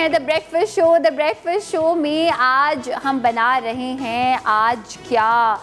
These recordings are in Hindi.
हैं द ब्रेकफास्ट शो में आज हम बना रहे हैं, आज क्या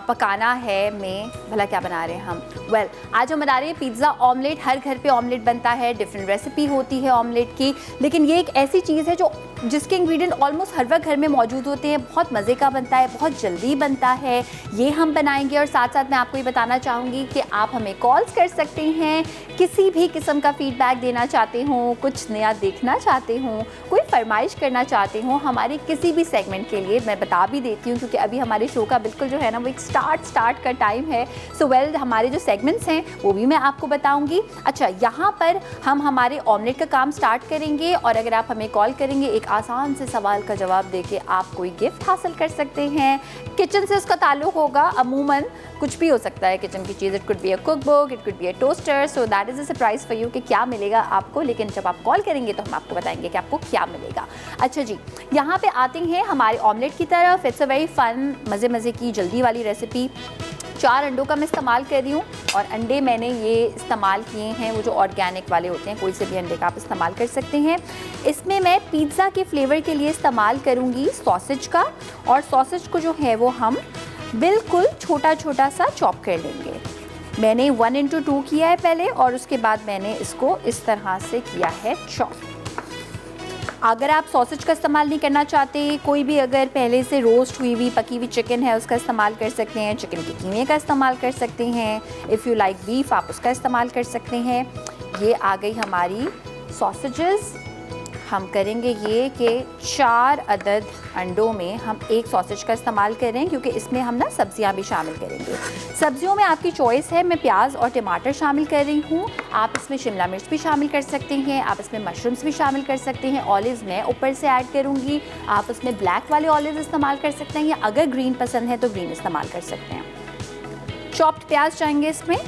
पकाना है में भला क्या बना रहे हैं हम। आज हम बना रहे हैं पिज़्ज़ा ऑमलेट। हर घर पे ऑमलेट बनता है, डिफरेंट रेसिपी होती है ऑमलेट की, लेकिन ये एक ऐसी चीज़ है जो जिसके इंग्रेडिएंट ऑलमोस्ट हर वक्त घर में मौजूद होते हैं। बहुत मज़े का बनता है, बहुत जल्दी बनता है। ये हम बनाएंगे और साथ साथ मैं आपको ये बताना चाहूँगी कि आप हमें कॉल्स कर सकते हैं, किसी भी किस्म का फीडबैक देना चाहते हो, कुछ नया देखना चाहते हो, कोई फरमाइश करना चाहते हो हमारे किसी भी सेगमेंट के लिए। मैं बता भी देती हूँ क्योंकि अभी हमारे शो का बिल्कुल जो है ना वो एक स्टार्ट का टाइम है। सो हमारे जो सेगमेंट्स हैं वो भी मैं आपको बताऊँगी। अच्छा, यहाँ पर हम हमारे ऑमलेट का काम स्टार्ट करेंगे और अगर आप हमें कॉल करेंगे एक आसान से सवाल का जवाब देके आप कोई गिफ्ट हासिल कर सकते हैं। किचन से उसका ताल्लुक होगा, अमूमन कुछ भी हो सकता है किचन की चीज़। It could be a cook book, it could be a toaster. So that is a surprise for you कि क्या मिलेगा आपको, लेकिन जब आप कॉल करेंगे तो हम आपको बताएंगे कि आपको क्या मिलेगा। अच्छा जी, यहाँ पे आते हैं हमारे ऑमलेट की तरफ। इट्स अ वेरी फन, मज़े की जल्दी वाली रेसिपी। 4 अंडों का मैं इस्तेमाल कर रही हूँ और अंडे मैंने ये इस्तेमाल किए हैं वो जो ऑर्गेनिक वाले होते हैं, कोई से भी अंडे का आप इस्तेमाल कर सकते हैं। इसमें मैं पिज़्ज़ा के फ्लेवर के लिए इस्तेमाल करूँगी सॉसेज का, और सॉसेज को जो है वो हम बिल्कुल छोटा सा चॉप कर लेंगे। मैंने 1/2 किया है पहले और उसके बाद मैंने इसको इस तरह से किया है चॉप। अगर आप सॉसेज का इस्तेमाल नहीं करना चाहते, कोई भी अगर पहले से रोस्ट हुई पकी हुई चिकन है उसका इस्तेमाल कर सकते हैं, चिकन के कीमे का इस्तेमाल कर सकते हैं। इफ़ यू लाइक बीफ आप उसका इस्तेमाल कर सकते हैं। ये आ गई हमारी सॉसेजेस। हम करेंगे ये कि 4 अदद अंडों में हम एक सॉसेज का इस्तेमाल करें क्योंकि इसमें हम ना सब्जियां भी शामिल करेंगे। सब्जियों में आपकी चॉइस है, मैं प्याज और टमाटर शामिल कर रही हूँ। आप इसमें शिमला मिर्च भी शामिल कर सकते हैं, आप इसमें मशरूम्स भी शामिल कर सकते हैं। ऑलिव्स मैं ऊपर से ऐड करूँगी, आप इसमें ब्लैक वाले ऑलिव इस्तेमाल कर सकते हैं या अगर ग्रीन पसंद है तो ग्रीन इस्तेमाल कर सकते हैं। चॉप्ड प्याज चाहेंगे इसमें,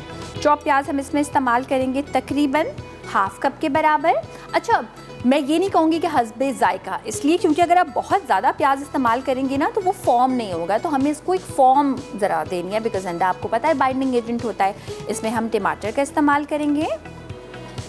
चॉप प्याज हम इसमें इस्तेमाल करेंगे तकरीबन ½ कप के बराबर। अच्छा, मैं ये नहीं कहूँगी कि हस्बे जायका, इसलिए क्योंकि अगर आप बहुत ज़्यादा प्याज इस्तेमाल करेंगे ना तो वो फॉर्म नहीं होगा, तो हमें इसको एक फॉर्म ज़रा देनी है बिकॉज अंडा आपको पता है बाइंडिंग एजेंट होता है। इसमें हम टमाटर का इस्तेमाल करेंगे,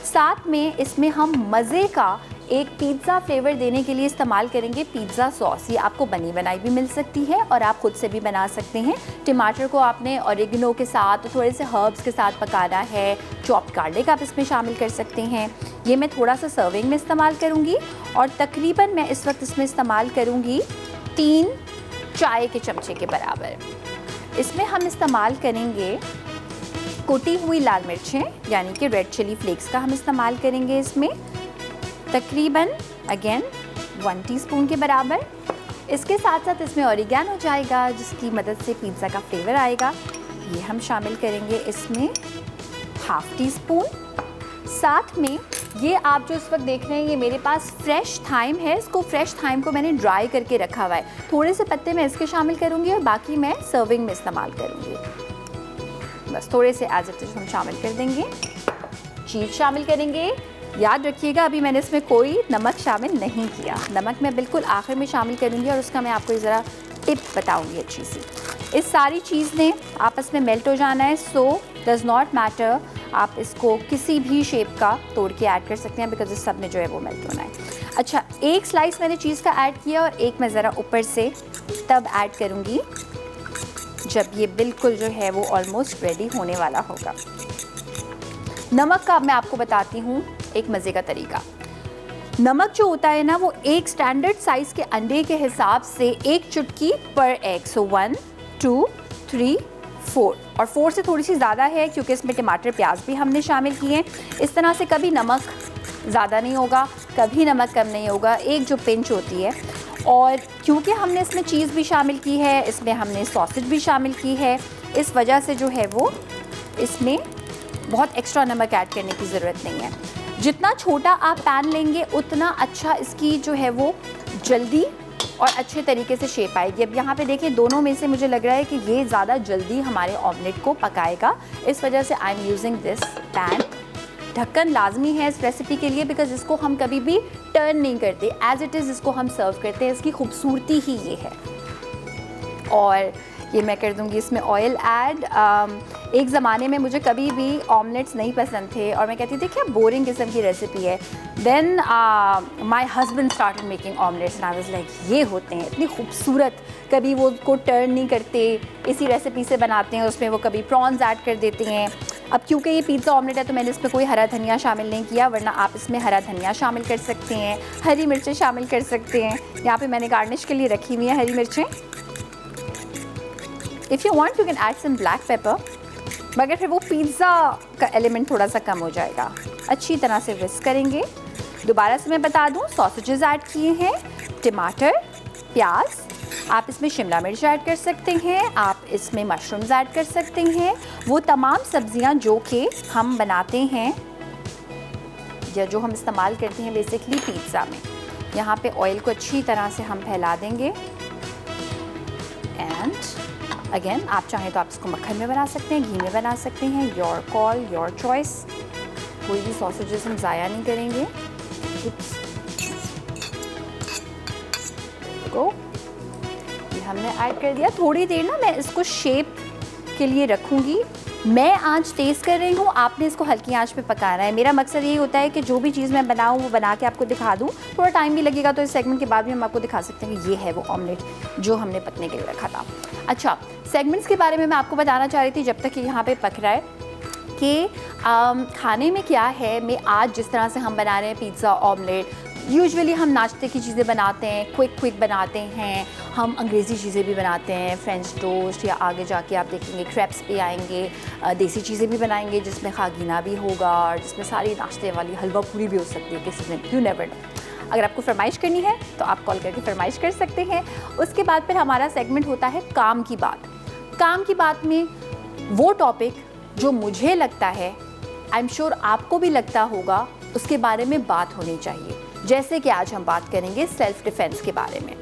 साथ में इसमें हम मज़े का एक पिज़्ज़ा फ्लेवर देने के लिए इस्तेमाल करेंगे पिज़्ज़ा सॉस। ये आपको बनी बनाई भी मिल सकती है और आप खुद से भी बना सकते हैं। टमाटर को आपने ऑरिगेनो के साथ थोड़े से हर्ब्स के साथ पकाना है। चॉप्ड गार्लिक आप इसमें शामिल कर सकते हैं। ये मैं थोड़ा सा सर्विंग में इस्तेमाल करूँगी और तकरीबन मैं इस वक्त इसमें इस्तेमाल करूँगी 3 चाय के चमचे के बराबर। इसमें हम इस्तेमाल करेंगे कुटी हुई लाल मिर्चें यानी कि रेड चिली फ्लेक्स का हम इस्तेमाल करेंगे इसमें तकरीबन अगेन 1 टीस्पून के बराबर। इसके साथ साथ इसमें ऑरिगेनो जाएगा जिसकी मदद से पिज़्ज़ा का फ्लेवर आएगा। ये हम शामिल करेंगे इसमें ½ टीस्पून। साथ में ये आप जो इस वक्त देख रहे हैं ये मेरे पास फ्रेश थाइम है। इसको फ्रेश थाइम को मैंने ड्राई करके रखा हुआ है। थोड़े से पत्ते मैं इसके शामिल करूँगी और बाकी मैं सर्विंग में इस्तेमाल करूँगी। बस थोड़े से एज इट इज़ हम शामिल कर देंगे। चीज़ शामिल करेंगे। याद रखिएगा अभी मैंने इसमें कोई नमक शामिल नहीं किया, नमक मैं बिल्कुल आखिर में शामिल करूँगी और उसका मैं आपको ज़रा टिप बताऊँगी अच्छी सी। इस सारी चीज़ ने आपस में मेल्ट हो जाना है, सो डज़ नॉट मैटर आप इसको किसी भी शेप का तोड़ के ऐड कर सकते हैं बिकॉज इस सब में जो है वो मेल्ट होना है। अच्छा, एक स्लाइस मैंने चीज़ का ऐड किया और एक मैं ज़रा ऊपर से तब ऐड करूँगी जब ये बिल्कुल जो है वो ऑलमोस्ट रेडी होने वाला होगा। नमक का अब मैं आपको बताती हूँ एक मज़े का तरीका। नमक जो होता है ना वो एक स्टैंडर्ड साइज़ के अंडे के हिसाब से 1 चुटकी पर एग। सो 1 2 3 4 और 4 से थोड़ी सी ज़्यादा है क्योंकि इसमें टमाटर प्याज भी हमने शामिल किए हैं। इस तरह से कभी नमक ज़्यादा नहीं होगा, कभी नमक कम नहीं होगा, एक जो पिंच होती है। और क्योंकि हमने इसमें चीज़ भी शामिल की है, इसमें हमने सॉसेज भी शामिल की है, इस वजह से जो है वो इसमें बहुत एक्स्ट्रा नमक ऐड करने की ज़रूरत नहीं है। जितना छोटा आप पैन लेंगे उतना अच्छा इसकी जो है वो जल्दी और अच्छे तरीके से शेप आएगी। अब यहाँ पे देखिए दोनों में से मुझे लग रहा है कि ये ज़्यादा जल्दी हमारे ऑमलेट को पकाएगा, इस वजह से I am using this pan. ढक्कन लाजमी है इस रेसिपी के लिए बिकॉज इसको हम कभी भी टर्न नहीं करते, एज इट इज़ इसको हम सर्व करते हैं। इसकी खूबसूरती ही ये है। और ये मैं कर दूँगी इसमें ऑयल ऐड। एक ज़माने में मुझे कभी भी ऑमलेट्स नहीं पसंद थे और मैं कहती थी क्या बोरिंग किस्म की रेसिपी है। Then my husband started making omelettes and I was like ये होते हैं इतनी खूबसूरत, कभी वो को टर्न नहीं करते, इसी रेसिपी से बनाते हैं, उसमें वो कभी प्रॉन्स ऐड कर देते हैं। अब क्योंकि ये पिज़्ज़ा ऑमलेट है तो मैंने इसमें कोई हरा धनिया शामिल नहीं किया, वरना आप इसमें हरा धनिया शामिल कर सकते हैं, हरी मिर्चें शामिल कर सकते हैं। यहाँ पे मैंने गार्निश के लिए रखी हुई है हरी मिर्चें। If you want you can add some black pepper, मगर फिर वो पिज़्ज़ा का एलिमेंट थोड़ा सा कम हो जाएगा। अच्छी तरह से विस्क करेंगे। दोबारा से मैं बता दूँ, सॉसेजेस ऐड किए हैं, टमाटर, प्याज, आप इसमें शिमला मिर्च ऐड कर सकते हैं, आप इसमें मशरूम्स ऐड कर सकते हैं, वो तमाम सब्जियां जो कि हम बनाते हैं या जो हम इस्तेमाल करते हैं बेसिकली पिज़्ज़ा में। यहाँ पे ऑयल को अच्छी तरह से हम फैला देंगे एंड अगेन आप चाहें तो आप इसको मक्खन में बना सकते हैं, घी में बना सकते हैं, योर कॉल, योर चॉइस। कोई भी सॉसेजेस हम ज़ाया नहीं करेंगे। को हमने ऐड कर दिया। थोड़ी देर ना मैं इसको शेप के लिए रखूँगी। मैं आंच तेज़ कर रही हूँ, आपने इसको हल्की आंच पे पकाना है। मेरा मकसद यही होता है कि जो भी चीज़ मैं बनाऊँ वो बना के आपको दिखा दूँ। थोड़ा टाइम भी लगेगा तो इस सेगमेंट के बाद भी हम आपको दिखा सकते हैं कि ये है वो ऑमलेट जो हमने पकने के लिए रखा था। अच्छा, सेगमेंट्स के बारे में मैं आपको बताना चाह रही थी जब तक कि यहाँ पर पक रहा है कि खाने में क्या है। मैं आज जिस तरह से हम बना रहे हैं पिज़्ज़ा ऑमलेट, यूजुअली हम नाश्ते की चीज़ें बनाते हैं, क्विक बनाते हैं, हम अंग्रेज़ी चीज़ें भी बनाते हैं, फ्रेंच टोस्ट, या आगे जाके आप देखेंगे क्रैप्स भी आएंगे, देसी चीज़ें भी बनाएंगे जिसमें खागीना भी होगा और जिसमें सारी नाश्ते वाली हलवा पूरी भी हो सकती है किसी में, यू नेवर नो। अगर आपको फरमाइश करनी है तो आप कॉल करके फरमाइश कर सकते हैं। उसके बाद फिर हमारा सेगमेंट होता है काम की बात। काम की बात में वो टॉपिक जो मुझे लगता है, आई एम श्योर आपको भी लगता होगा, उसके बारे में बात होनी चाहिए। जैसे कि आज हम बात करेंगे सेल्फ डिफेंस के बारे में।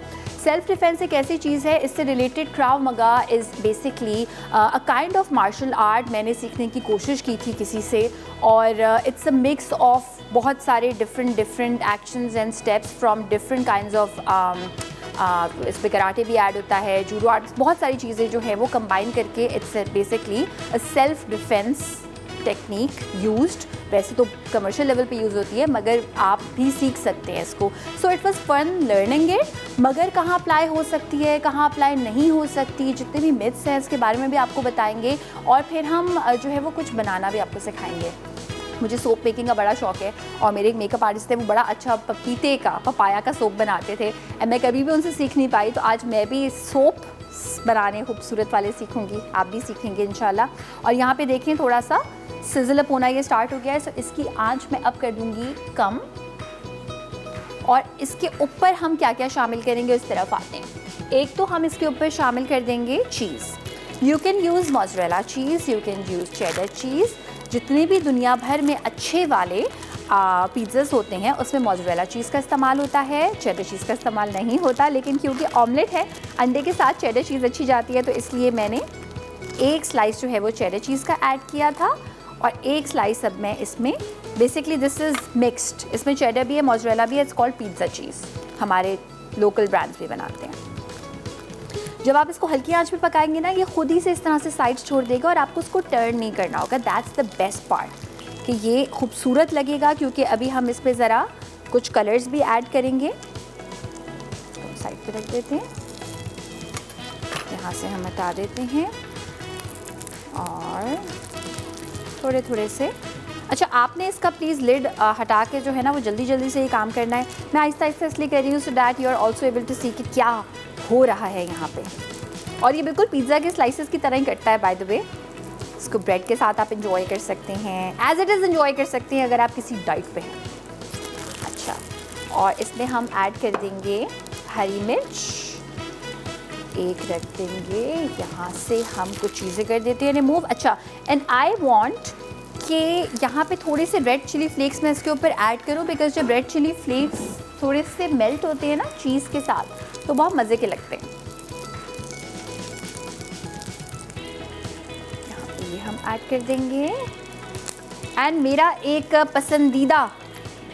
सेल्फ डिफेंस एक ऐसी चीज़ है, इससे related Krav Maga is basically a kind of martial art. मैंने सीखने की कोशिश की थी किसी से, और इट्स अ मिक्स ऑफ बहुत सारे different actions and steps from different kinds of इस पर कराटे भी ऐड होता है, जूडो आर्ट, बहुत सारी चीज़ें जो है वो कंबाइन करके it's basically a self defence technique used. वैसे तो कमर्शियल लेवल पे यूज़ होती है, मगर आप भी सीख सकते हैं इसको। So it was fun learning it, मगर कहाँ अप्लाई हो सकती है, कहाँ अप्लाई नहीं हो सकती, जितने भी मिथ्स हैं इसके बारे में भी आपको बताएंगे, और फिर हम जो है वो कुछ बनाना भी आपको सिखाएंगे। मुझे सोप मेकिंग का बड़ा शौक है और मेरे एक मेकअप आर्टिस्ट थे, वो बड़ा अच्छा पपीते का, पपाया का सोप बनाते थे और मैं कभी भी उनसे सीख नहीं पाई। तो आज मैं भी सोप बनाने खूबसूरत वाले सीखूंगी, आप भी सीखेंगे इंशाल्लाह। और यहाँ पे देखिए थोड़ा सा सिजल अप होना ये स्टार्ट हो गया है, तो इसकी आंच मैं अब कर दूंगी कम। और इसके ऊपर हम क्या क्या शामिल करेंगे इस तरफ आते हैं। एक तो हम इसके ऊपर शामिल कर देंगे cheese. You can use mozzarella cheese, you can use cheddar cheese. जितने भी दुनिया भर में अच्छे वाले पिज़्ज़ास होते हैं उसमें मोज़रेला चीज़ का इस्तेमाल होता है, चेडर चीज़ का इस्तेमाल नहीं होता। लेकिन क्योंकि ऑमलेट है, अंडे के साथ चेडर चीज़ अच्छी जाती है, तो इसलिए मैंने एक स्लाइस जो है वो चेडर चीज़ का ऐड किया था और एक स्लाइस अब मैं इसमें, बेसिकली दिस इज़ मिक्स्ड, इसमें चेडर भी है, मोज़रेला भी है, इट्स कॉल्ड पिज़्ज़ा चीज़। हमारे लोकल ब्रांड्स भी बनाते हैं। जब आप इसको हल्की आंच पे पकाएंगे ना, ये खुद ही से इस तरह से साइड्स छोड़ देगा और आपको उसको टर्न नहीं करना होगा। दैट्स द बेस्ट पार्ट, कि ये खूबसूरत लगेगा। क्योंकि अभी हम इस पे ज़रा कुछ कलर्स भी ऐड करेंगे। तो साइड पे रख देते हैं, यहाँ से हम हटा देते हैं और थोड़े थोड़े से। अच्छा, आपने इसका प्लीज़ लिड हटा के जो है ना वो जल्दी जल्दी से ये काम करना है। मैं आहिस्ता आहिस्ता इसलिए कर रही हूँ so that you are also able to see कि क्या हो रहा है यहाँ पे। और ये बिल्कुल पिज़्ज़ा के स्लाइसेस की तरह ही कटता है बाय द वे। इसको ब्रेड के साथ आप इंजॉय कर सकते हैं, एज इट इज़ इंजॉय कर सकते हैं अगर आप किसी डाइट पे हैं। अच्छा, और इसमें हम ऐड कर देंगे हरी मिर्च, एक रख देंगे, यहाँ से हम कुछ चीज़ें कर देते हैं रिमूव। अच्छा, एंड आई वांट कि यहाँ पे थोड़े से रेड चिली फ्लेक्स मैं इसके ऊपर ऐड करूँ, बिकॉज जब रेड चिली फ्लेक्स थोड़े से मेल्ट होते हैं ना चीज़ के साथ तो बहुत मज़े के लगते हैं। यहाँ पे ये हम ऐड कर देंगे। एंड मेरा एक पसंदीदा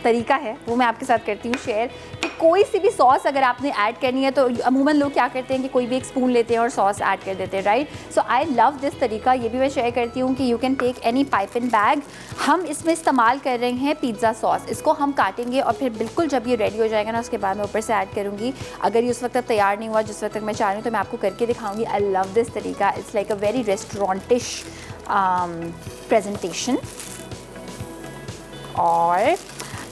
तरीका है वो मैं आपके साथ करती हूँ शेयर, कि कोई सी भी सॉस अगर आपने ऐड करनी है तो अमूमन लोग क्या करते हैं कि कोई भी एक स्पून लेते हैं और सॉस ऐड कर देते हैं, right. So I love this तरीका, ये भी मैं शेयर करती हूँ कि you can take any piping bag. हम इसमें इस्तेमाल कर रहे हैं पिज़्ज़ा सॉस, इसको हम काटेंगे और फिर बिल्कुल जब ये रेडी हो जाएगा ना उसके बाद मैं ऊपर से ऐड करूँगी। अगर ये उस वक्त तक तैयार नहीं हुआ जिस वक्त तक मैं चाह रही हूँ तो मैं आपको करके दिखाऊँगी। आई लव दिस तरीका, it's like a very restaurantish presentation. और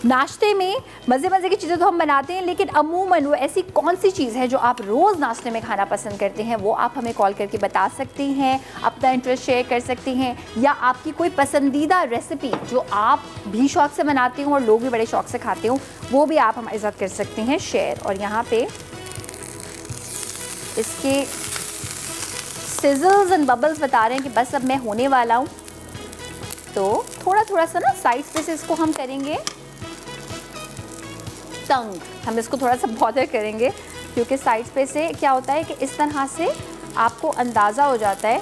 नाश्ते में मज़े मज़े की चीज़ें तो हम बनाते हैं, लेकिन अमूमन वो ऐसी कौन सी चीज़ है जो आप रोज़ नाश्ते में खाना पसंद करते हैं, वो आप हमें कॉल करके बता सकते हैं, अपना इंटरेस्ट शेयर कर सकते हैं, या आपकी कोई पसंदीदा रेसिपी जो आप भी शौक़ से बनाते हो और लोग भी बड़े शौक़ से खाते हो, वो भी आप हमारे साथ कर सकते हैं शेयर। और यहाँ पे इसके सिजल्स एंड बबल्स बता रहे हैं कि बस अब मैं होने वाला हूँ, तो थोड़ा थोड़ा सा ना साइड्स पे से इसको हम करेंगे तंग, हम इसको थोड़ा सा बॉदर करेंगे क्योंकि साइड्स पे से क्या होता है कि इस तरह से आपको अंदाज़ा हो जाता है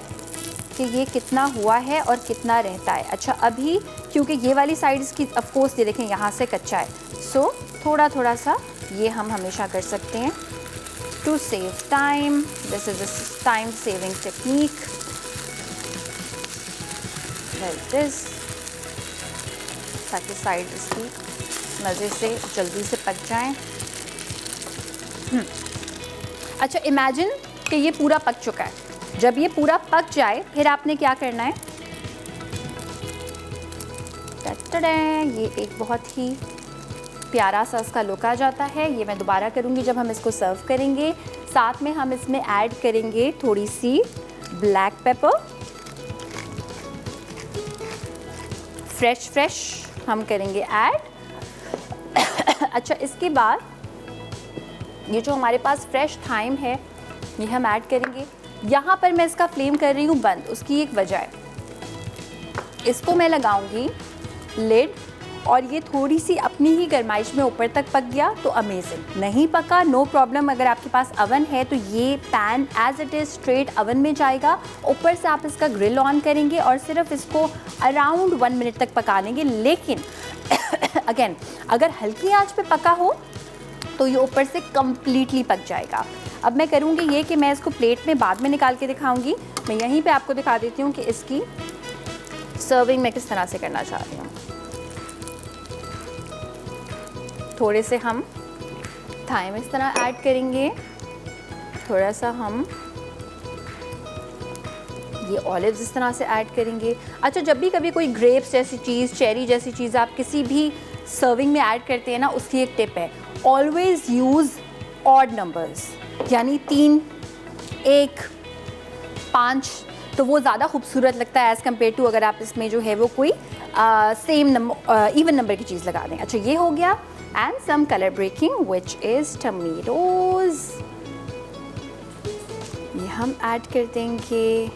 कि ये कितना हुआ है और कितना रहता है। अच्छा, अभी क्योंकि ये वाली साइड्स की ऑफ कोर्स ये देखें यहाँ से कच्चा है, सो थोड़ा थोड़ा सा ये हम हमेशा कर सकते हैं to save time. This is a time saving technique like this, ताकि साइड इसकी मज़े से जल्दी से पक जाएं। अच्छा, इमेजिन कि ये पूरा पक चुका है। जब ये पूरा पक जाए फिर आपने क्या करना है, ये एक बहुत ही प्यारा सा उसका लुक आ जाता है। ये मैं दोबारा करूँगी जब हम इसको सर्व करेंगे। साथ में हम इसमें ऐड करेंगे थोड़ी सी ब्लैक पेपर, फ्रेश हम करेंगे ऐड। अच्छा, इसके बाद ये जो हमारे पास फ्रेश थाइम है ये हम ऐड करेंगे। यहाँ पर मैं इसका फ्लेम कर रही हूँ बंद, उसकी एक वजह है, इसको मैं लगाऊंगी लिड और ये थोड़ी सी अपनी ही गरमाइश में ऊपर तक पक गया तो अमेजिंग। नहीं पका नो प्रॉब्लम, अगर आपके पास अवन है तो ये pan as it is straight oven में जाएगा। ऊपर से आप इसका ग्रिल ऑन करेंगे और सिर्फ इसको अराउंड 1 मिनट तक पका लेंगे। लेकिन अगेन अगर हल्की आंच पे पका हो तो ये ऊपर से कम्प्लीटली पक जाएगा। अब मैं करूँगी ये कि मैं इसको प्लेट में बाद में निकाल के दिखाऊँगी। मैं यहीं पे आपको दिखा देती हूँ कि इसकी सर्विंग मैं किस तरह से करना चाह रही हूँ। थोड़े से हम थाइम इस तरह ऐड करेंगे, थोड़ा सा हम ये ऑलिव्स इस तरह से ऐड करेंगे। अच्छा, जब भी कभी कोई ग्रेप्स जैसी चीज़, चेरी जैसी चीज़ आप किसी भी सर्विंग में ऐड करते हैं ना, उसकी एक टिप है, ऑलवेज़ यूज़ ऑड नंबर्स, यानी 3, 1, 5, तो वो ज़्यादा खूबसूरत लगता है एज़ कम्पेयर टू अगर आप इसमें जो है वो कोई सेम नंबर इवन नंबर की चीज़ लगा दें। अच्छा, ये हो गया। And some colour breaking which is tomatoes, ये हम ऐड कर देंगे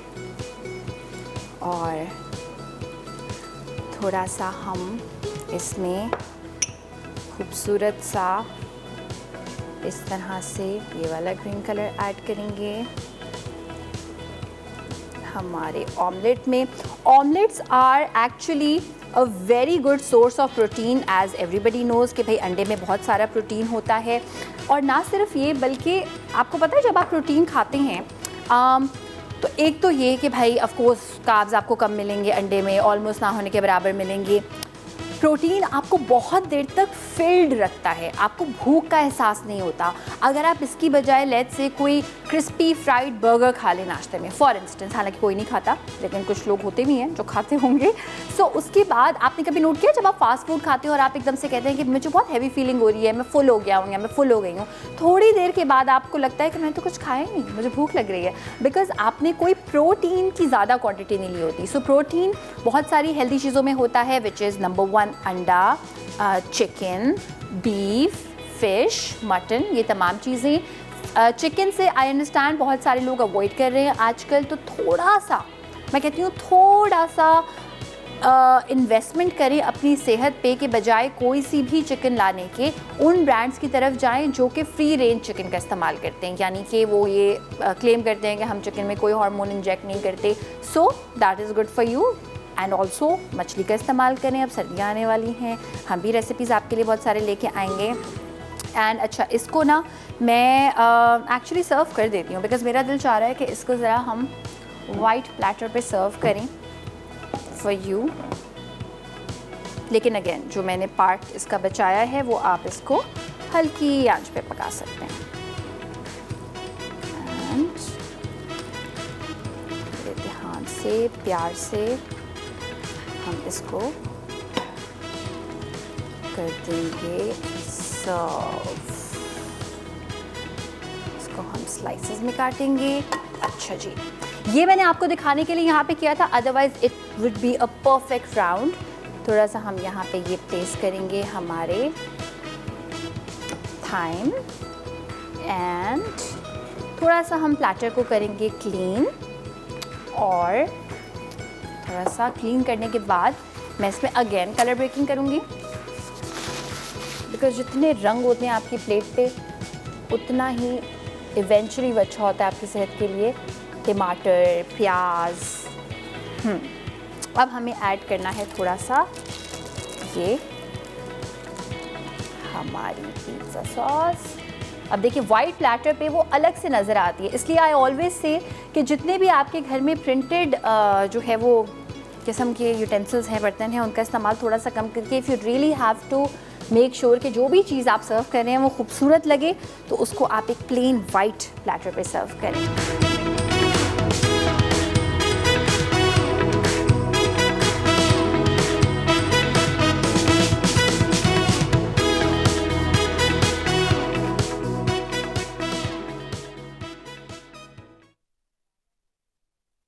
और थोड़ा सा हम इसमें खूबसूरत सा इस तरह से ये वाला ग्रीन कलर ऐड करेंगे हमारे ऑमलेट में। Omelettes are actually a very good source of protein, as everybody knows कि भाई अंडे में बहुत सारा प्रोटीन होता है। और ना सिर्फ ये, बल्कि आपको पता है जब आप प्रोटीन खाते हैं तो एक तो ये कि भाई ऑफ कोर्स कार्ब्स आपको कम मिलेंगे अंडे में, ऑलमोस्ट ना होने के बराबर मिलेंगे। प्रोटीन आपको बहुत देर तक फिल्ड रखता है, आपको भूख का एहसास नहीं होता। अगर आप इसकी बजाय लेट्स से कोई क्रिस्पी फ्राइड बर्गर खा लें नाश्ते में फॉर इंस्टेंस, हालांकि कोई नहीं खाता लेकिन कुछ लोग होते भी हैं जो खाते होंगे। सो उसके बाद आपने कभी नोट किया जब आप फास्ट फूड खाते हो और आप एकदम से कहते हैं कि मुझे बहुत हैवी फीलिंग हो रही है, मैं फुल हो गया हूँ या मैं फुल हो गई हूँ, थोड़ी देर के बाद आपको लगता है कि मैं तो कुछ खाया ही नहीं, मुझे भूख लग रही है, बिकॉज आपने कोई प्रोटीन की ज़्यादा क्वान्टिटी नहीं ली होती। सो प्रोटीन बहुत सारी हेल्दी चीज़ों में होता है, विच इज़ नंबर 1 अंडा, चिकन, बीफ, फिश, मटन, ये तमाम चीज़ें। चिकन से आई अंडरस्टैंड बहुत सारे लोग अवॉइड कर रहे हैं आजकल, तो थोड़ा सा मैं कहती हूँ थोड़ा सा इन्वेस्टमेंट करें अपनी सेहत पे के बजाय कोई सी भी चिकन लाने के उन ब्रांड्स की तरफ जाएं जो कि फ्री रेंज चिकन का इस्तेमाल करते हैं, यानी कि वो ये क्लेम करते हैं कि हम चिकन में कोई हार्मोन इंजेक्ट नहीं करते। सो that is good for you. And also मछली का इस्तेमाल करें, अब सर्दियाँ आने वाली हैं, हम भी रेसिपीज़ आपके लिए बहुत सारे लेके आएंगे। एंड अच्छा, इसको ना मैं एक्चुअली सर्व कर देती हूँ बिकॉज़ मेरा दिल चाह रहा है कि इसको ज़रा हम वाइट प्लेटर पे सर्व करें फॉर यू। लेकिन अगेन जो मैंने पार्ट इसका बचाया है वो आप इसको हल्की आंच पे पका सकते हैं। एंड ध्यान से, प्यार से हम इसको कर देंगे सर्व। इसको हम स्लाइसेस में काटेंगे। अच्छा जी, ये मैंने आपको दिखाने के लिए यहाँ पे किया था, otherwise it would be a perfect round. थोड़ा सा हम यहाँ पे ये प्लेस करेंगे हमारे थाइम एंड थोड़ा सा हम प्लेटर को करेंगे क्लीन। और थोड़ा सा क्लीन करने के बाद मैं इसमें अगेन कलर ब्रेकिंग करूँगी बिकॉज जितने रंग होते हैं आपकी प्लेट पे उतना ही इवेंचुअली वो अच्छा होता है आपकी सेहत के लिए। टमाटर, प्याज। अब हमें ऐड करना है थोड़ा सा ये हमारी पिज़्ज़ा सॉस। अब देखिए वाइट प्लेटर पे वो अलग से नज़र आती है, इसलिए आई ऑलवेज से कि जितने भी आपके घर में प्रिंटेड जो है वो किस्म के यूटेंसिल्स हैं, बर्तन हैं, उनका इस्तेमाल थोड़ा सा कम करके if you really have to make sure कि जो भी चीज़ आप सर्व कर रहे हैं वो खूबसूरत लगे तो उसको आप एक प्लेन वाइट प्लेटर पे सर्व करें।